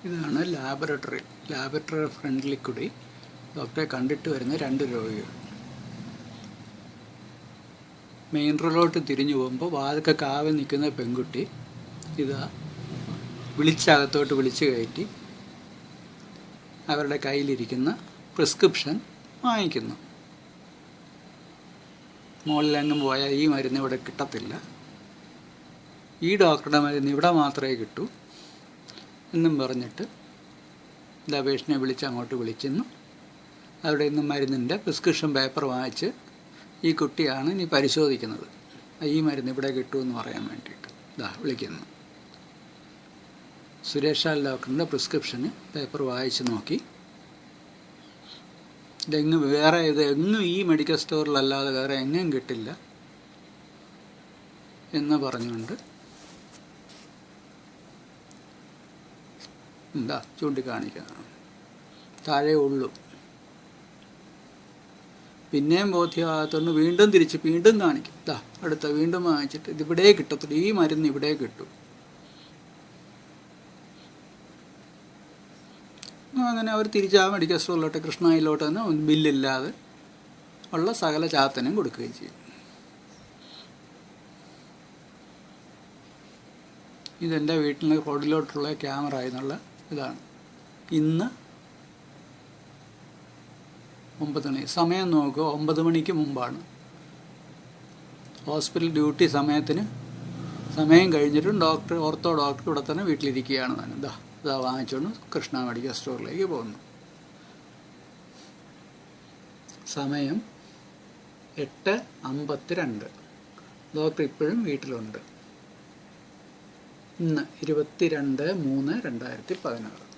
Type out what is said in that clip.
ഇതാണ് ലാബറട്ടറി ഫ്രണ്ടിൽ കൂടി ഡോക്ടറെ കണ്ടിട്ട് വരുന്ന 2 രോഗികൾ. മെയിൻ റോഡിലോട്ട് തിരിഞ്ഞു പോകുമ്പോൾ വാതിൽക്ക കാവൽ നിൽക്കുന്ന പെൺകുട്ടി ഇതാ വിളിച്ചകത്തോട്ട് വിളിച്ച് കയറ്റി അവരുടെ കയ്യിലിരിക്കുന്ന പ്രിസ്ക്രിപ്ഷൻ വാങ്ങിക്കുന്നു. മുകളിലെങ്ങും പോയാൽ ഈ മരുന്ന് ഇവിടെ കിട്ടത്തില്ല, ഈ ഡോക്ടറുടെ മരുന്ന് ഇവിടെ മാത്രമേ കിട്ടൂ എന്നും പറഞ്ഞിട്ട് ഇതാ പേഷ്യനെ വിളിച്ച് അങ്ങോട്ട് വിളിക്കുന്നു. അവിടെ നിന്ന് മരുന്നിൻ്റെ പ്രിസ്ക്രിപ്ഷൻ പേപ്പർ വാങ്ങിച്ച് ഈ കുട്ടിയാണ് ഇനി പരിശോധിക്കുന്നത്. ഈ മരുന്ന് ഇവിടെ കിട്ടുമെന്ന് പറയാൻ വേണ്ടിയിട്ട് ഇതാ വിളിക്കുന്നു. സുരേഷ് ഡോക്ടറിൻ്റെ പ്രിസ്ക്രിപ്ഷന് പേപ്പർ വായിച്ച് നോക്കി, ഇതെങ്ങും ഈ മെഡിക്കൽ സ്റ്റോറിലല്ലാതെ വേറെ എങ്ങും കിട്ടില്ല എന്ന് പറഞ്ഞുകൊണ്ട് എന്താ ചൂണ്ടിക്കാണിക്കുക. താഴെ ഉള്ളൂ. പിന്നെയും ബോധ്യമാകത്തോണ്ട് വീണ്ടും കാണിക്കും. അടുത്ത വീണ്ടും വാങ്ങിച്ചിട്ട് ഇതിവിടെ കിട്ടത്തില്ല, ഈ മരുന്ന് ഇവിടെ കിട്ടും. അങ്ങനെ അവർ തിരിച്ച് മെഡിക്കൽ സ്റ്റോറിലോട്ട് കൃഷ്ണയിലോട്ട് തന്നെ ബില്ലില്ലാതെ ഉള്ള സകല ചാത്തനും കൊടുക്കുകയും ചെയ്യും. ഇതെൻ്റെ വീട്ടിൽ റോഡിലോട്ടുള്ള ക്യാമറ എന്നുള്ള ഇതാണ്. ഇന്ന് 9 മണി സമയം നോക്കുക, 9 മണിക്ക് മുമ്പാണ്. ഹോസ്പിറ്റൽ ഡ്യൂട്ടി സമയം കഴിഞ്ഞിട്ടും ഓർത്തോ ഡോക്ടർ ഇവിടെ തന്നെ വീട്ടിലിരിക്കുകയാണ്. തന്നെ ഇതാ വാങ്ങിച്ചുകൊണ്ട് കൃഷ്ണ മെഡിക്കൽ സ്റ്റോറിലേക്ക് പോകുന്നു. സമയം 8:52. ഡോക്ടർ ഇപ്പോഴും വീട്ടിലുണ്ട്. ഇന്ന് 22/3/2016.